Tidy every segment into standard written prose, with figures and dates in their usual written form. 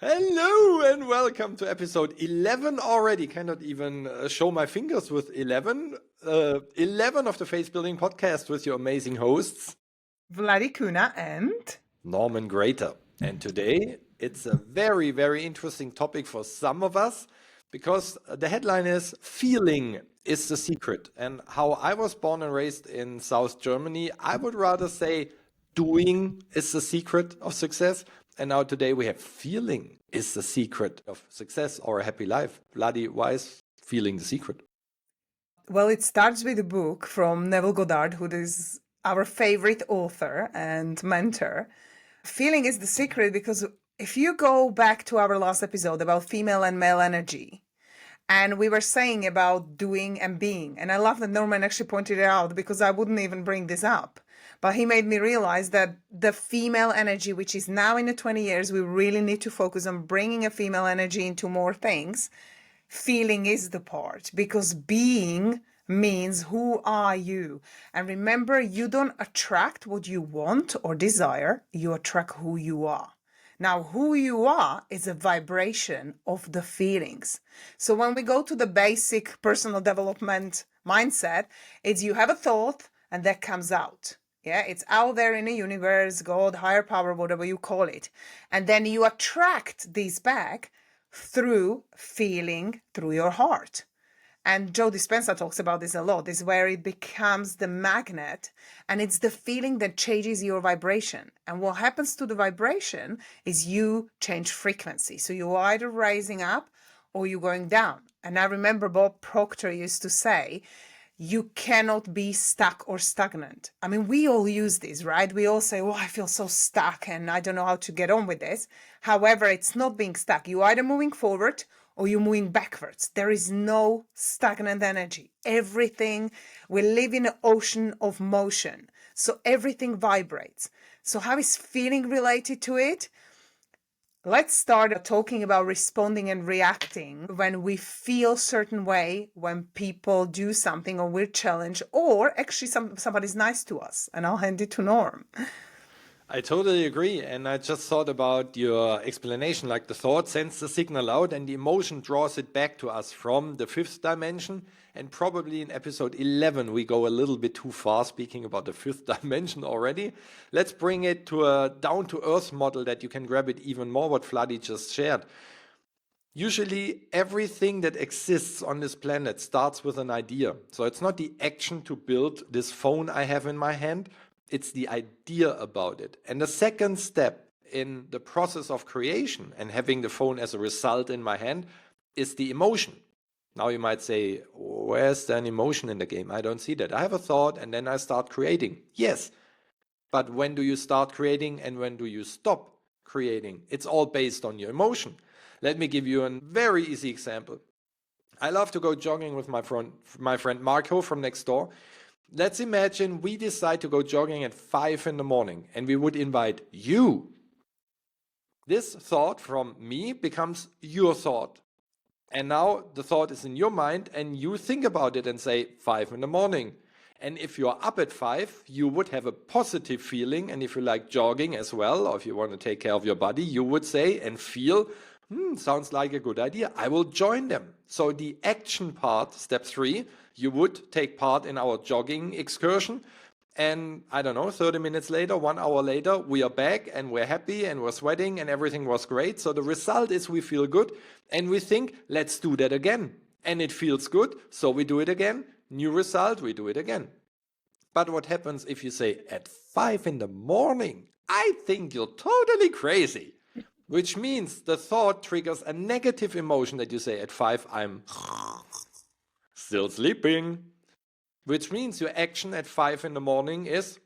Hello and welcome to episode 11 already. Cannot even show my fingers with 11. 11 of the Faith Building Podcast with your amazing hosts, Vladi Kuna and Norman Gräter. And today it's a very, very interesting topic for some of us because the headline is Feeling is the Secret. And how I was born and raised in South Germany, I would rather say doing is the secret of success. And now today we have feeling is the secret of success or a happy life. Vladi, why is feeling the secret? well, it starts with a book from Neville Goddard, who is our favorite author and mentor. Feeling is the secret because if you go back to our last episode about female and male energy, and we were saying about doing and being, and I love that Norman actually pointed it out because I wouldn't even bring this up. But he made me realize that the female energy, which is now in the 20 years, we really need to focus on bringing a female energy into more things. Feeling is the part because being means who are you? And remember, you don't attract what you want or desire, you attract who you are. Now, who you are is a vibration of the feelings. So when we go to the basic personal development mindset, it's you have a thought and that comes out. Yeah, it's out there in the universe, God, higher power, whatever you call it. And then you attract these back through feeling through your heart. And Joe Dispenza talks about this a lot, is where it becomes the magnet and it's the feeling that changes your vibration. And what happens to the vibration is you change frequency. So you're either rising up or you're going down. And I remember Bob Proctor used to say, you cannot be stuck or stagnant. I mean, we all use this, right? We all say, I feel so stuck and I don't know how to get on with this. However, it's not being stuck. You're either moving forward or you're moving backwards. There is no stagnant energy. Everything, we live in an ocean of motion. So everything vibrates. So how is feeling related to it? Let's start talking about responding and reacting when we feel certain way, when people do something or we're challenged, or actually somebody's nice to us. And I'll hand it to Norm. I totally agree. And I just thought about your explanation, like the thought sends the signal out and the emotion draws it back to us from the fifth dimension. And probably in episode 11, we go a little bit too far speaking about the fifth dimension already. Let's bring it to a down-to-earth model that you can grab it even more, what Vladi just shared. Usually everything that exists on this planet starts with an idea. So it's not the action to build this phone I have in my hand. It's the idea about it. And the second step in the process of creation and having the phone as a result in my hand is the emotion. Now you might say, where's there an emotion in the game? I don't see that. I have a thought and then I start creating. Yes, but when do you start creating and when do you stop creating? It's all based on your emotion. Let me give you a very easy example. I love to go jogging with my friend Marco from next door. Let's imagine we decide to go jogging at 5 in the morning and we would invite you. This thought from me becomes your thought. And now the thought is in your mind and you think about it and say 5 in the morning. And if you're up at 5, you would have a positive feeling. And if you like jogging as well, or if you want to take care of your body, you would say and feel, sounds like a good idea. I will join them. So the action part, step 3, you would take part in our jogging excursion. And I don't know, 30 minutes later, 1 hour later, we are back and we're happy and we're sweating and everything was great. So the result is we feel good and we think, let's do that again. And it feels good, so we do it again. New result, we do it again. But what happens if you say at 5 in the morning? I think you're totally crazy. Which means the thought triggers a negative emotion that you say at 5, I'm still sleeping. Which means your action at 5 in the morning is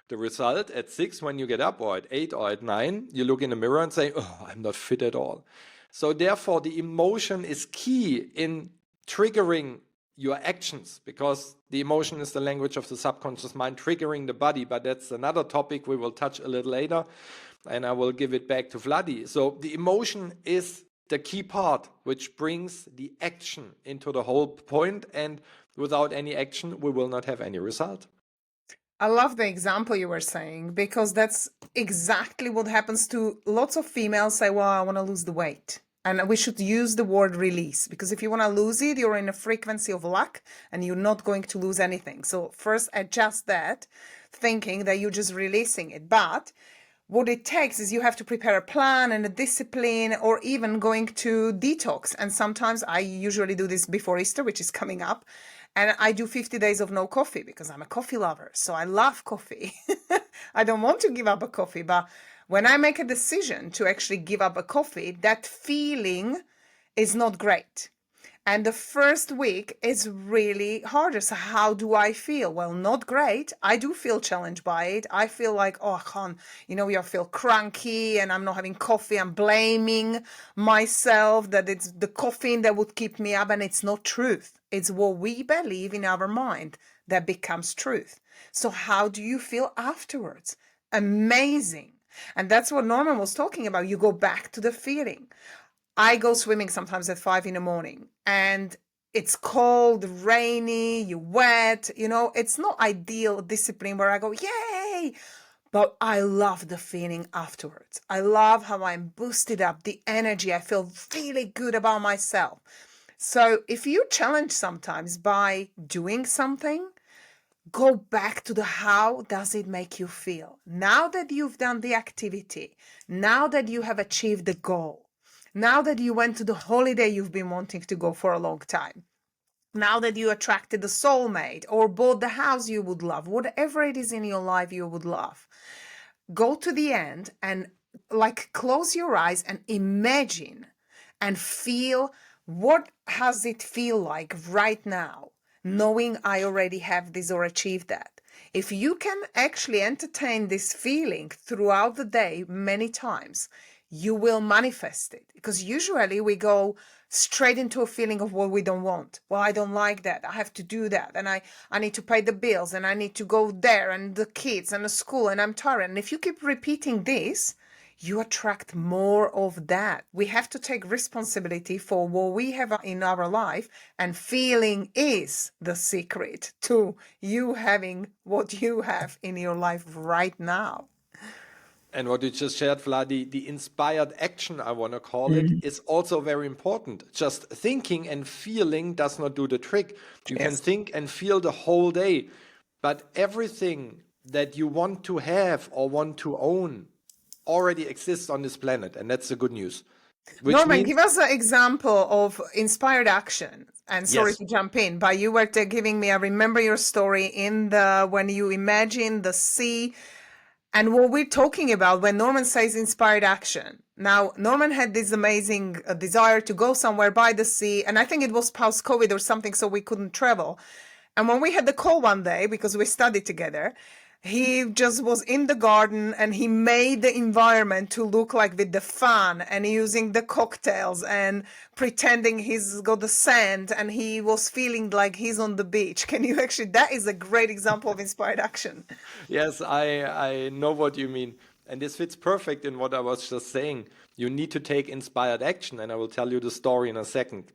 the result at 6 when you get up, or at 8 or at 9, you look in the mirror and say, I'm not fit at all. So therefore the emotion is key in triggering your actions, because the emotion is the language of the subconscious mind triggering the body. But that's another topic we will touch a little later, and I will give it back to Vladi. So the emotion is the key part which brings the action into the whole point, and without any action we will not have any result. I love the example you were saying, because that's exactly what happens to lots of females say, well, I want to lose the weight. And we should use the word release, because if you want to lose it, you're in a frequency of lack and you're not going to lose anything. So first adjust that, thinking that you're just releasing it. But what it takes is you have to prepare a plan and a discipline, or even going to detox. And sometimes I usually do this before Easter, which is coming up. And I do 50 days of no coffee because I'm a coffee lover. So I love coffee. I don't want to give up a coffee. But when I make a decision to actually give up a coffee, that feeling is not great. And the first week is really harder. So how do I feel? Well, not great. I do feel challenged by it. I feel like, oh, I can't, I feel cranky and I'm not having coffee. I'm blaming myself that it's the caffeine that would keep me up. And it's not truth. It's what we believe in our mind that becomes truth. So how do you feel afterwards? Amazing. And that's what Norman was talking about. You go back to the feeling. I go swimming sometimes at 5 a.m. and it's cold, rainy, you're wet, it's not ideal discipline where I go, yay, but I love the feeling afterwards. I love how I'm boosted up, the energy, I feel really good about myself. So if you challenge sometimes by doing something, go back to the how does it make you feel? Now that you've done the activity, now that you have achieved the goal, now that you went to the holiday you've been wanting to go for a long time, now that you attracted the soulmate or bought the house you would love, whatever it is in your life you would love, go to the end and close your eyes and imagine and feel, what does it feel like right now, knowing I already have this or achieved that. If you can actually entertain this feeling throughout the day many times, you will manifest it, because usually we go straight into a feeling of what we don't want. Well, I don't like that. I have to do that. And I need to pay the bills and I need to go there and the kids and the school and I'm tired. And if you keep repeating this, you attract more of that. We have to take responsibility for what we have in our life, and feeling is the secret to you having what you have in your life right now. And what you just shared, Vladi, the inspired action, I want to call it, is also very important. Just thinking and feeling does not do the trick. You can Yes. think and feel the whole day, but everything that you want to have or want to own already exists on this planet. And that's the good news. Which Norman, means, give us an example of inspired action. And sorry yes, to jump in, but you were giving me, I remember your story when you imagine the sea. And what we're talking about when Norman says inspired action. Now, Norman had this amazing desire to go somewhere by the sea. And I think it was post COVID or something, so we couldn't travel. And when we had the call one day, because we studied together, he just was in the garden and he made the environment to look like with the fun and using the cocktails and pretending he's got the sand and he was feeling like he's on the beach. Can you actually, that is a great example of inspired action. yes, I know what you mean. And this fits perfect in what I was just saying. You need to take inspired action, and I will tell you the story in a second.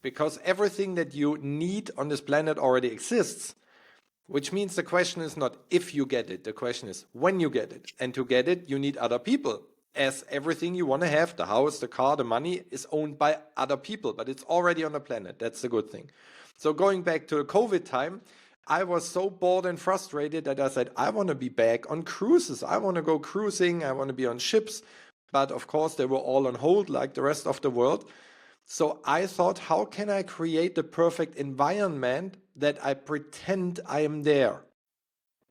Because everything that you need on this planet already exists. Which means the question is not if you get it, the question is when you get it. And to get it, you need other people. As everything you want to have, the house, the car, the money, is owned by other people, but it's already on the planet. That's the good thing. So going back to the COVID time, I was so bored and frustrated that I said, I want to be back on cruises. I want to go cruising. I want to be on ships. But of course, they were all on hold like the rest of the world. So I thought, how can I create the perfect environment that I pretend I am there?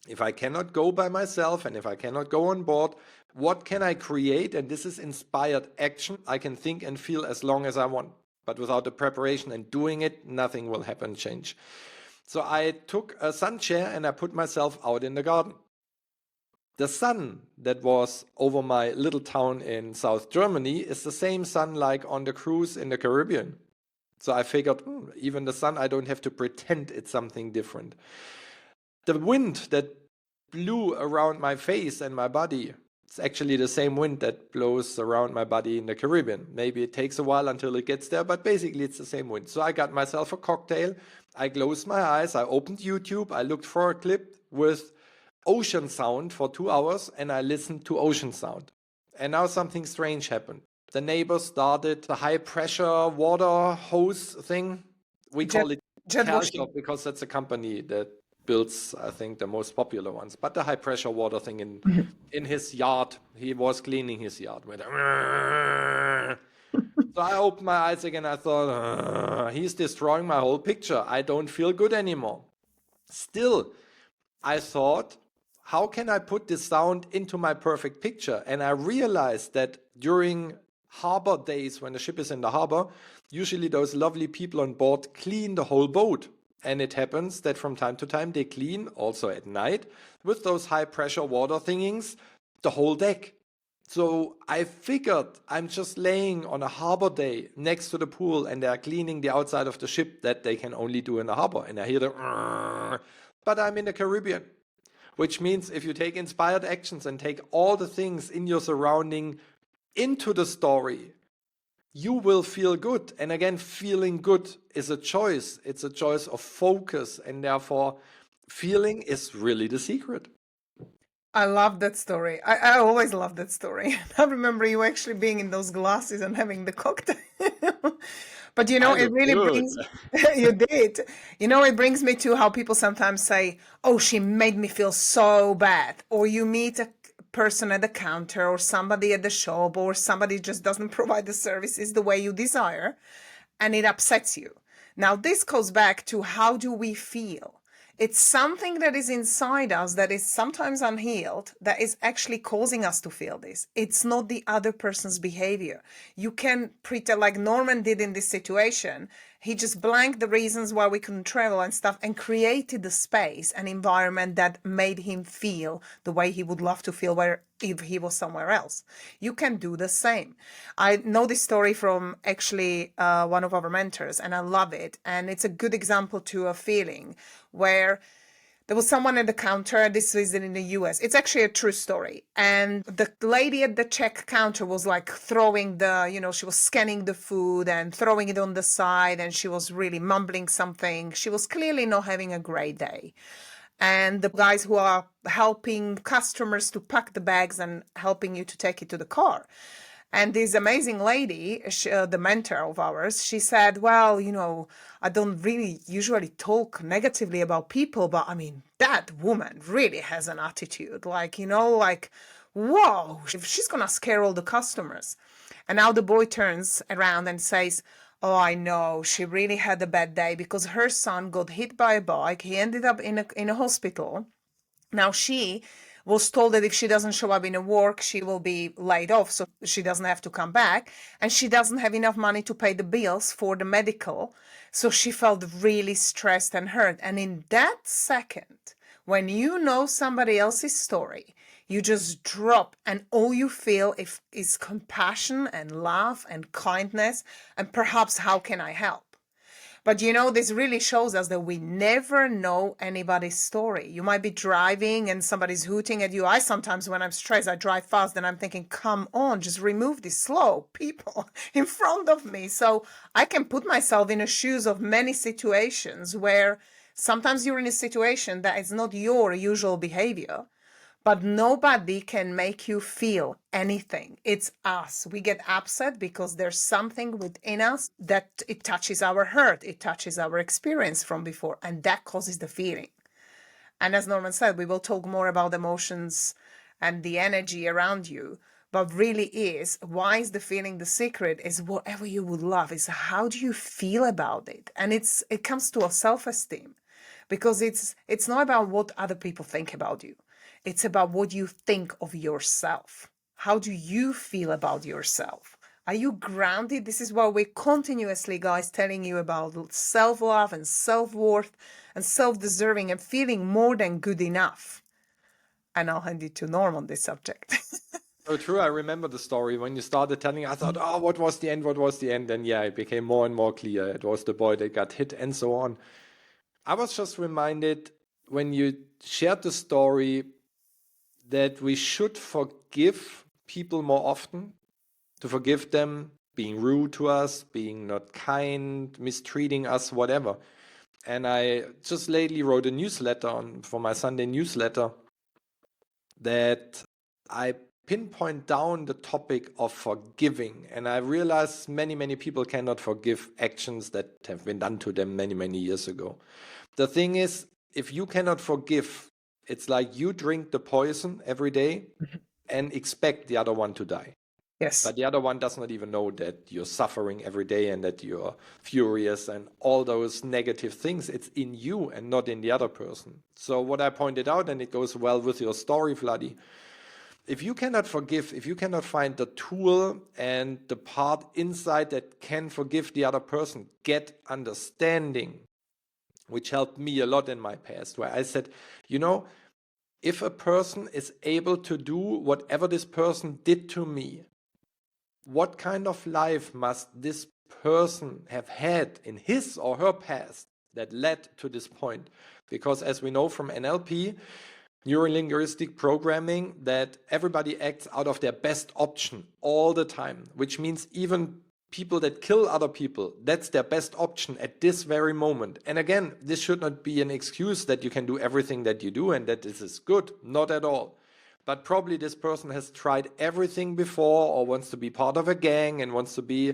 If I cannot go by myself and if I cannot go on board, what can I create? And this is inspired action. I can think and feel as long as I want, but without the preparation and doing it, nothing will happen, change. So I took a sun chair and I put myself out in the garden. The sun that was over my little town in South Germany is the same sun like on the cruise in the Caribbean. So I figured, even the sun, I don't have to pretend it's something different. The wind that blew around my face and my body, it's actually the same wind that blows around my body in the Caribbean. Maybe it takes a while until it gets there, but basically it's the same wind. So I got myself a cocktail, I closed my eyes, I opened YouTube, I looked for a clip with ocean sound for 2 hours, and I listened to ocean sound. And now something strange happened. The neighbors started the high pressure water hose thing. We Jet, call it jet Cal washing. Shop because that's a company that builds, I think, the most popular ones. But the high pressure water thing in his yard, he was cleaning his yard with a so I opened my eyes again. I thought, he's destroying my whole picture. I don't feel good anymore. Still, I thought, how can I put this sound into my perfect picture? And I realized that during harbor days, when the ship is in the harbor, usually those lovely people on board clean the whole boat. And it happens that from time to time they clean, also at night, with those high pressure water thingings, the whole deck. So I figured I'm just laying on a harbor day next to the pool and they're cleaning the outside of the ship that they can only do in the harbor. And I hear the, but I'm in the Caribbean, which means if you take inspired actions and take all the things in your surrounding into the story, you will feel good. And again, feeling good is a choice. It's a choice of focus. And therefore, feeling is really the secret. I love that story. I always love that story. I remember you actually being in those glasses and having the cocktail. But I it look really good. brings, you did. It brings me to how people sometimes say, oh, she made me feel so bad. Or you meet a person at the counter or somebody at the shop or somebody just doesn't provide the services the way you desire and it upsets you. Now, this goes back to how do we feel? It's something that is inside us that is sometimes unhealed that is actually causing us to feel this. It's not the other person's behavior. You can pretend like Norman did in this situation. He just blanked the reasons why we couldn't travel and stuff and created the space and environment that made him feel the way he would love to feel if he was somewhere else. You can do the same. I know this story from actually one of our mentors and I love it. And it's a good example to a feeling where there was someone at the counter. This is in the US. It's actually a true story. And the lady at the check counter was like throwing she was scanning the food and throwing it on the side. And she was really mumbling something. She was clearly not having a great day. And the guys who are helping customers to pack the bags and helping you to take it to the car. And this amazing lady, the mentor of ours, she said, well, I don't really usually talk negatively about people, but I mean, that woman really has an attitude. Whoa, she's going to scare all the customers. And now the boy turns around and says, oh, I know, she really had a bad day because her son got hit by a bike. He ended up in a hospital. Now she was told that if she doesn't show up in a work, she will be laid off, so she doesn't have to come back. And she doesn't have enough money to pay the bills for the medical. So she felt really stressed and hurt. And in that second, when you know somebody else's story, you just drop and all you feel is compassion and love and kindness and perhaps how can I help? But this really shows us that we never know anybody's story. You might be driving and somebody's hooting at you. I sometimes, when I'm stressed, I drive fast and I'm thinking, come on, just remove these slow people in front of me. So I can put myself in the shoes of many situations where sometimes you're in a situation that is not your usual behavior. But nobody can make you feel anything. It's us. We get upset because there's something within us that it touches our hurt. It touches our experience from before, and that causes the feeling. And as Norman said, we will talk more about emotions and the energy around you. But really why is the feeling the secret is whatever you would love is how do you feel about it? And it comes to a self-esteem because it's not about what other people think about you. It's about what you think of yourself. How do you feel about yourself? Are you grounded? This is why we're continuously, guys, telling you about self-love and self-worth and self-deserving and feeling more than good enough. And I'll hand it to Norm on this subject. So true. I remember the story when you started telling. I thought, oh, what was the end? What was the end? And yeah, it became more and more clear. It was the boy that got hit and so on. I was just reminded when you shared the story that we should forgive people more often, to forgive them being rude to us, being not kind, mistreating us, whatever. And I just lately wrote a newsletter for my Sunday newsletter that I pinpoint down the topic of forgiving. And I realize many people cannot forgive actions that have been done to them many years ago. The thing is, if you cannot forgive, it's like you drink the poison every day and expect the other one to die. Yes. But the other one does not even know that you're suffering every day and that you're furious and all those negative things. It's in you and not in the other person. So what I pointed out, and it goes well with your story, Vladi, if you cannot forgive, if you cannot find the tool and the part inside that can forgive the other person, get understanding, which helped me a lot in my past, where I said, if a person is able to do whatever this person did to me, what kind of life must this person have had in his or her past that led to this point? Because as we know from NLP, neurolinguistic programming, that everybody acts out of their best option all the time, which means even people that kill other people, that's their best option at this very moment. And again, this should not be an excuse that you can do everything that you do and that this is good, not at all. But probably this person has tried everything before or wants to be part of a gang and wants to be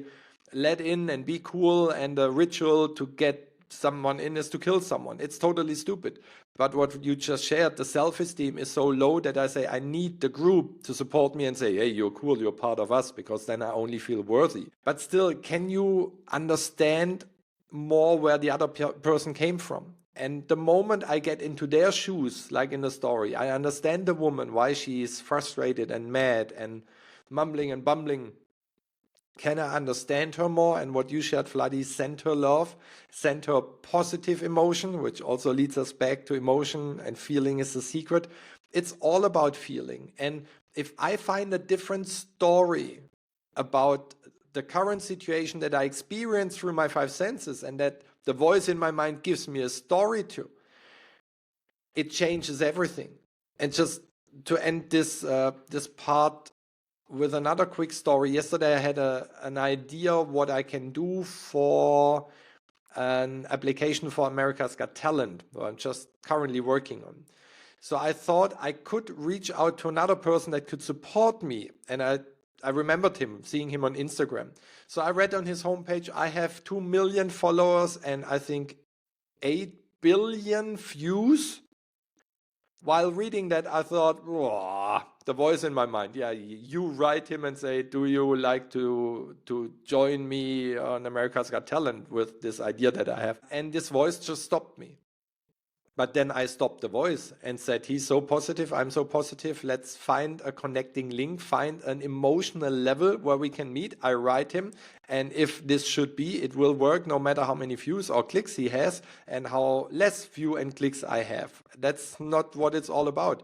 let in and be cool, and the ritual to get someone in is to kill someone. It's totally stupid. But what you just shared, the self-esteem is so low that I say I need the group to support me and say, hey, you're cool, you're part of us, because then I only feel worthy. But still, can you understand more where the other person came from? And the moment I get into their shoes, like in the story, I understand the woman, why she is frustrated and mad and mumbling and bumbling. Can I understand her more? And what you shared, Vladi, send her love, send her positive emotion, which also leads us back to emotion, and feeling is the secret. It's all about feeling. And if I find a different story about the current situation that I experience through my five senses, and that the voice in my mind gives me a story to, it changes everything. And just to end this part with another quick story. Yesterday I had an idea what I can do for an application for America's Got Talent, what I'm just currently working on. So I thought I could reach out to another person that could support me. And I remembered him, seeing him on Instagram. So I read on his homepage, I have 2 million followers and I think 8 billion views. While reading that, I thought, the voice in my mind, yeah, you write him and say, do you like to join me on America's Got Talent with this idea that I have? And this voice just stopped me. But then I stopped the voice and said, he's so positive, I'm so positive. Let's find a connecting link, find an emotional level where we can meet. I write him. And if this should be, it will work no matter how many views or clicks he has and how less view and clicks I have. That's not what it's all about.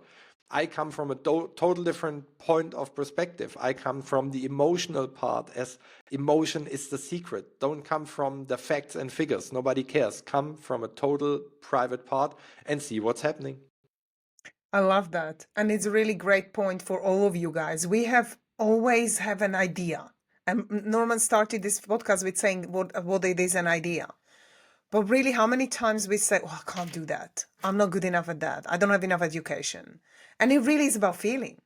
I come from a total different point of perspective. I come from the emotional part, as emotion is the secret. Don't come from the facts and figures. Nobody cares. Come from a total private part and see what's happening. I love that. And it's a really great point for all of you guys. We always have an idea. And Norman started this podcast with saying what it is, an idea. But really, how many times we say, I can't do that. I'm not good enough at that. I don't have enough education. And it really is about feeling.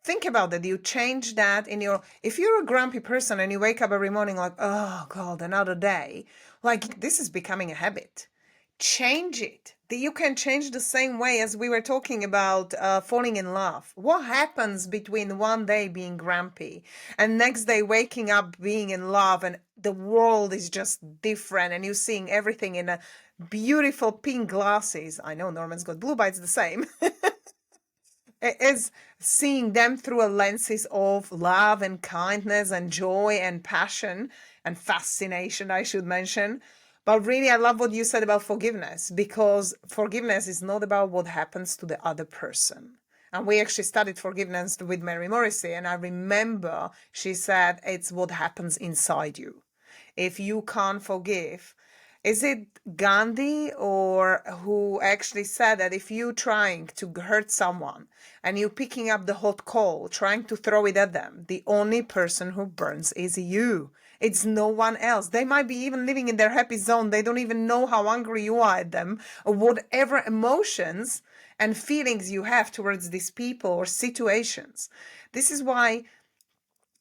Think about that. You change that if you're a grumpy person and you wake up every morning like, oh God, another day, like this is becoming a habit. Change it. You can change the same way as we were talking about falling in love. What happens between one day being grumpy and next day waking up being in love and the world is just different and you're seeing everything in a beautiful pink glasses? I know Norman's got blue, but it's the same. Is seeing them through a lenses of love and kindness and joy and passion and fascination, I should mention. But really, I love what you said about forgiveness, because forgiveness is not about what happens to the other person. And we actually studied forgiveness with Mary Morrissey, and I remember she said it's what happens inside you. If you can't forgive, is it Gandhi or who actually said that if you're trying to hurt someone and you're picking up the hot coal, trying to throw it at them, the only person who burns is you. It's no one else. They might be even living in their happy zone. They don't even know how angry you are at them or whatever emotions. and feelings you have towards these people or situations. This is why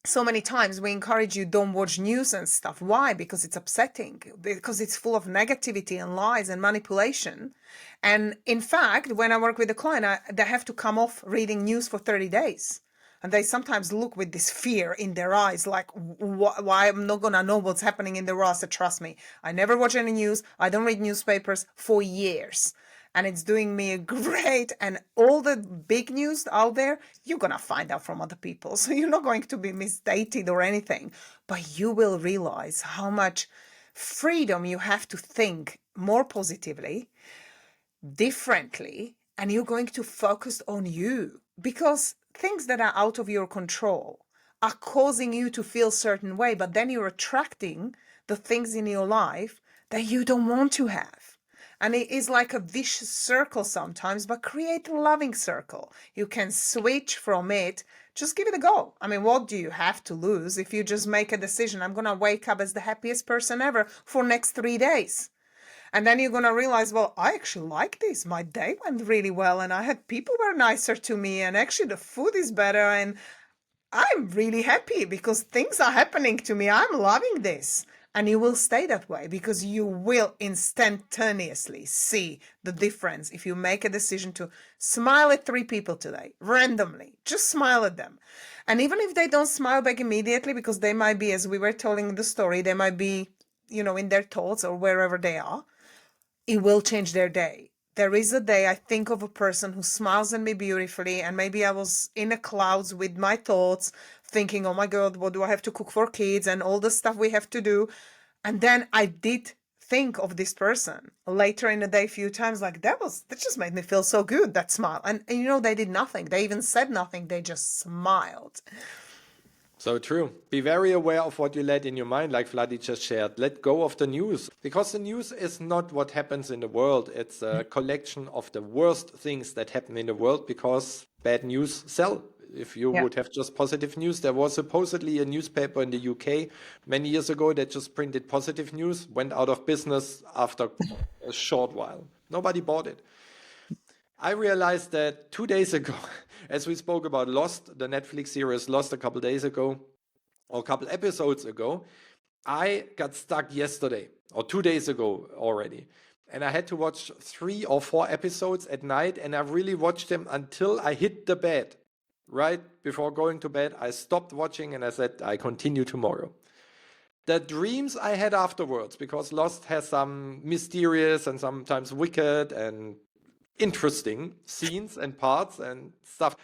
so many times we encourage you, don't watch news and stuff. Why? Because it's upsetting, because it's full of negativity and lies and manipulation. And in fact, when I work with a client, they have to come off reading news for 30 days. And they sometimes look with this fear in their eyes, like, why I'm not going to know what's happening in the world. So trust me, I never watch any news. I don't read newspapers for years. And it's doing me great. And all the big news out there, you're going to find out from other people. So you're not going to be misstated or anything. But you will realize how much freedom you have to think more positively, differently, and you're going to focus on you, because things that are out of your control are causing you to feel a certain way, but then you're attracting the things in your life that you don't want to have. And it is like a vicious circle sometimes, but create a loving circle. You can switch from it. Just give it a go. I mean, what do you have to lose if you just make a decision? I'm going to wake up as the happiest person ever for next 3 days. And then you're going to realize, well, I actually like this. My day went really well and I had people were nicer to me and actually the food is better and I'm really happy because things are happening to me. I'm loving this. And you will stay that way because you will instantaneously see the difference if you make a decision to smile at 3 people today, randomly. Just smile at them. And even if they don't smile back immediately, because they might be, as we were telling the story, they might be, in their thoughts or wherever they are, it will change their day. There is a day I think of a person who smiles at me beautifully, and maybe I was in the clouds with my thoughts, thinking, oh my God, what do I have to cook for kids and all the stuff we have to do. And then I did think of this person later in the day a few times, like that just made me feel so good, that smile. And they did nothing. They even said nothing. They just smiled. So true. Be very aware of what you let in your mind, like Vladi just shared. Let go of the news, because the news is not what happens in the world. It's a collection of the worst things that happen in the world, because bad news sell. If you would have just positive news, there was supposedly a newspaper in the UK many years ago that just printed positive news, went out of business after a short while. Nobody bought it. I realized that 2 days ago, as we spoke about Lost, the Netflix series Lost a couple days ago, or a couple episodes ago, I got stuck yesterday, or 2 days ago already. And I had to watch 3 or 4 episodes at night, and I really watched them until I hit the bed. Right before going to bed, I stopped watching and I said, I continue tomorrow. The dreams I had afterwards, because Lost has some mysterious and sometimes wicked and interesting scenes and parts and stuff.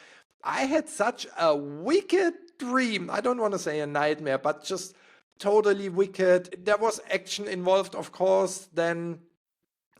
I had such a wicked dream. I don't want to say a nightmare, but just totally wicked. There was action involved, of course. Then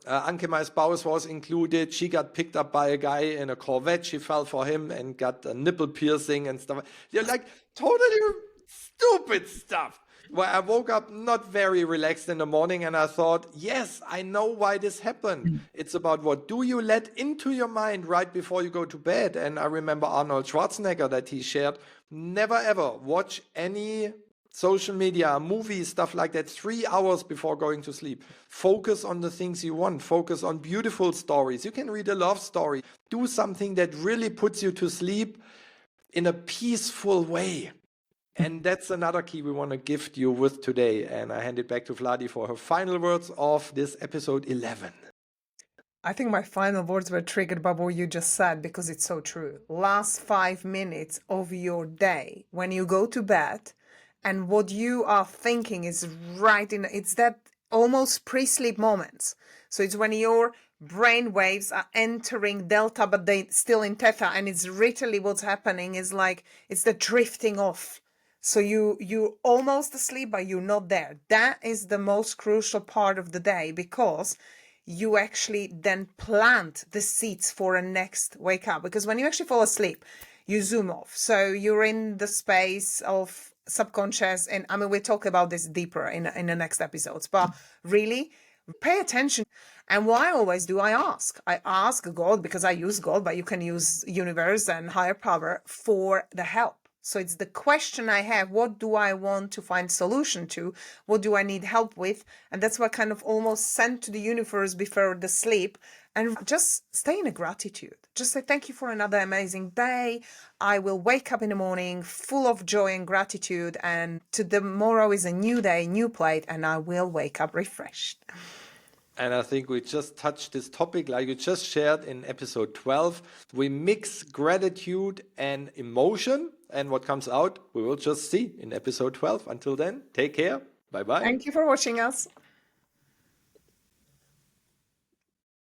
Anke, my spouse, was included. She got picked up by a guy in a Corvette. She fell for him and got a nipple piercing and stuff. You're like totally stupid stuff. Where I woke up not very relaxed in the morning and I thought, yes, I know why this happened. It's about what do you let into your mind right before you go to bed. And I remember Arnold Schwarzenegger that he shared, never ever watch any social media, movies, stuff like that, 3 hours before going to sleep. Focus on the things you want. Focus on beautiful stories. You can read a love story. Do something that really puts you to sleep in a peaceful way. And that's another key we want to gift you with today. And I hand it back to Vladi for her final words of this episode 11. I think my final words were triggered by what you just said, because it's so true. Last 5 minutes of your day when you go to bed, and what you are thinking is it's that almost pre-sleep moments. So it's when your brain waves are entering delta, but they still in theta, and it's literally what's happening is like, it's the drifting off. So you're almost asleep, but you're not there. That is the most crucial part of the day, because you actually then plant the seeds for a next wake up. Because when you actually fall asleep, you zoom off. So you're in the space of subconscious. And I mean, we'll talk about this deeper in the next episodes. But really, pay attention. And what I always do, I ask God, because I use God, but you can use universe and higher power for the help. So it's the question I have, what do I want to find solution to? What do I need help with? And that's what kind of almost sent to the universe before the sleep. and just stay in a gratitude. Just say, thank you for another amazing day. I will wake up in the morning full of joy and gratitude, and tomorrow is a new day, new plate, and I will wake up refreshed. And I think we just touched this topic like you just shared in episode 12. We mix gratitude and emotion, and what comes out, we will just see in episode 12. Until then, take care. Bye-bye. Thank you for watching us.